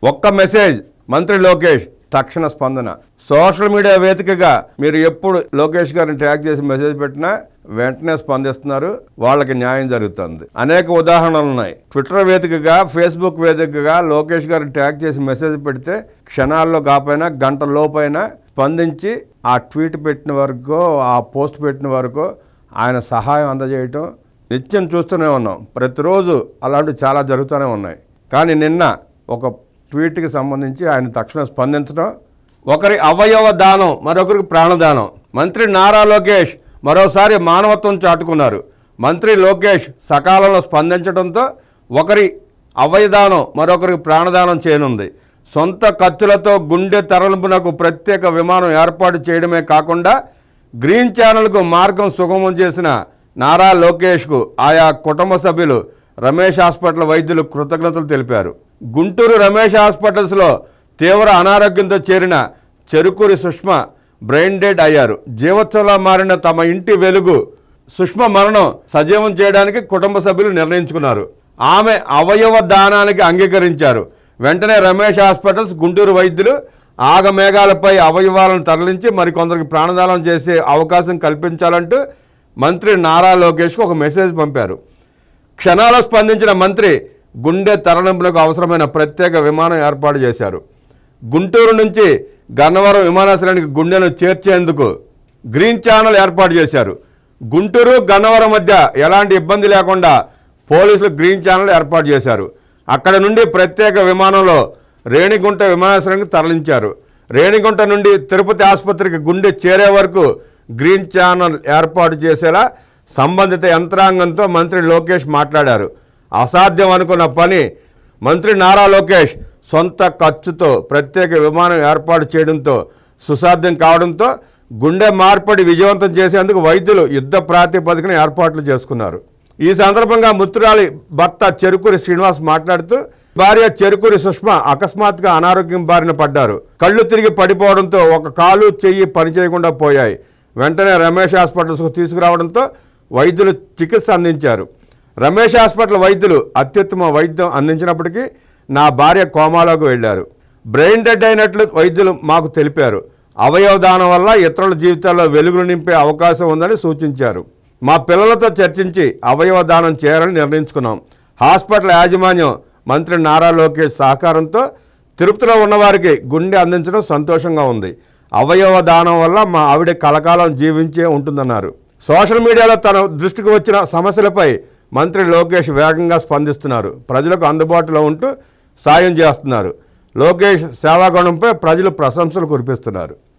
ఒక్క మెసేజ్ మంత్రి లోకేష్ తక్షణ స్పందన. సోషల్ మీడియా వేదికగా మీరు ఎప్పుడు లోకేష్ గారిని ట్యాగ్ చేసి మెసేజ్ పెట్టినా వెంటనే స్పందిస్తున్నారు. వాళ్ళకి న్యాయం జరుగుతుంది. అనేక ఉదాహరణలు ఉన్నాయి. ట్విట్టర్ వేదికగా, ఫేస్బుక్ వేదికగా లోకేష్ గారిని ట్యాగ్ చేసి మెసేజ్ పెడితే క్షణాల్లో కాకపోయినా గంట లోపైనా స్పందించి ఆ ట్వీట్ పెట్టిన వరకు, ఆ పోస్ట్ పెట్టిన వరకు ఆయన సహాయం అందజేయటం నిత్యం చూస్తూనే ఉన్నాం. ప్రతిరోజు అలాంటివి చాలా జరుగుతూనే ఉన్నాయి. కానీ నిన్న ఒక ట్వీట్కి సంబంధించి ఆయన తక్షణ స్పందించడం, ఒకరి అవయవ దానం మరొకరికి ప్రాణదానం. మంత్రి నారా లోకేష్ మరోసారి మానవత్వం చాటుకున్నారు. మంత్రి లోకేష్ సకాలంలో స్పందించడంతో ఒకరి అవయదానం మరొకరికి ప్రాణదానం చేయనుంది. సొంత ఖర్చులతో గుండె తరలింపునకు ప్రత్యేక విమానం ఏర్పాటు చేయడమే కాకుండా గ్రీన్ ఛానల్కు మార్గం సుగమం చేసిన నారా లోకేష్కు ఆయా కుటుంబ సభ్యులు రమేష్ హాస్పిటల్ వైద్యులు కృతజ్ఞతలు తెలిపారు. గుంటూరు రమేష్ హాస్పిటల్స్లో తీవ్ర అనారోగ్యంతో చేరిన చెరుకూరి సుష్మ బ్రెయిన్ డెడ్ అయ్యారు. జీవోత్సవంలా మారిన తమ ఇంటి వెలుగు సుష్మ మరణం సజీవం చేయడానికి కుటుంబ సభ్యులు నిర్ణయించుకున్నారు. ఆమె అవయవ దానానికి అంగీకరించారు. వెంటనే రమేష్ హాస్పిటల్స్ గుంటూరు వైద్యులు ఆగమేఘాలపై అవయవాలను తరలించి మరికొందరికి ప్రాణదానం చేసే అవకాశం కల్పించాలంటూ మంత్రి నారా లోకేష్కు ఒక మెసేజ్ పంపారు. క్షణాల్లో స్పందించిన మంత్రి గుండె తరలింపులకు అవసరమైన ప్రత్యేక విమానం ఏర్పాటు చేశారు. గుంటూరు నుంచి గన్నవరం విమానాశ్రయానికి గుండెను చేర్చేందుకు గ్రీన్ ఛానల్ ఏర్పాటు చేశారు. గుంటూరు గన్నవరం మధ్య ఎలాంటి ఇబ్బంది లేకుండా పోలీసులు గ్రీన్ ఛానల్ ఏర్పాటు చేశారు. అక్కడ నుండి ప్రత్యేక విమానంలో రేణిగుంట విమానాశ్రయానికి తరలించారు. రేణిగుంట నుండి తిరుపతి ఆసుపత్రికి గుండె చేరే వరకు గ్రీన్ ఛానల్ ఏర్పాటు చేసేలా సంబంధిత యంత్రాంగంతో మంత్రి లోకేష్ మాట్లాడారు. అసాధ్యం అనుకున్న పని మంత్రి నారా లోకేష్ సొంత ఖర్చుతో ప్రత్యేక విమానం ఏర్పాటు చేయడంతో సుసాధ్యం కావడంతో గుండె మార్పిడి విజయవంతం చేసేందుకు వైద్యులు యుద్ధ ప్రాతిపదికన ఏర్పాట్లు చేసుకున్నారు. ఈ సందర్భంగా మృతురాలి భర్త చెరుకూరి శ్రీనివాస్ మాట్లాడుతూ భార్య చెరుకూరి సుష్మ అకస్మాత్తుగా అనారోగ్యం బారిన పడ్డారు. కళ్ళు తిరిగి పడిపోవడంతో ఒక కాలు చెయ్యి పనిచేయకుండా పోయాయి. వెంటనే రమేష్ హాస్పిటల్స్కు తీసుకురావడంతో వైద్యులు చికిత్స అందించారు. రమేష్ హాస్పిటల్ వైద్యులు అత్యుత్తమ వైద్యం అందించినప్పటికీ నా భార్య కోమాలోకి వెళ్లారు. బ్రెయిన్ డెడ్ అయినట్లు వైద్యులు మాకు తెలిపారు. అవయవ దానం వల్ల ఇతరుల జీవితాల్లో వెలుగులు నింపే అవకాశం ఉందని సూచించారు. మా పిల్లలతో చర్చించి అవయవ దానం చేయాలని నిర్ణయించుకున్నాం. హాస్పిటల్ యాజమాన్యం మంత్రి నారా లోకేష్ సహకారంతో తిరుపతిలో ఉన్నవారికి గుండె అందించడం సంతోషంగా ఉంది. అవయవ దానం వల్ల మా ఆవిడ కలకాలం జీవించే ఉంటుందన్నారు. సోషల్ మీడియాలో తన దృష్టికి వచ్చిన సమస్యలపై మంత్రి లోకేష్ వేగంగా స్పందిస్తున్నారు. ప్రజలకు అందుబాటులో ఉంటూ సాయం చేస్తున్నారు. లోకేష్ సేవాగుణంపై ప్రజలు ప్రశంసలు కురిపిస్తున్నారు.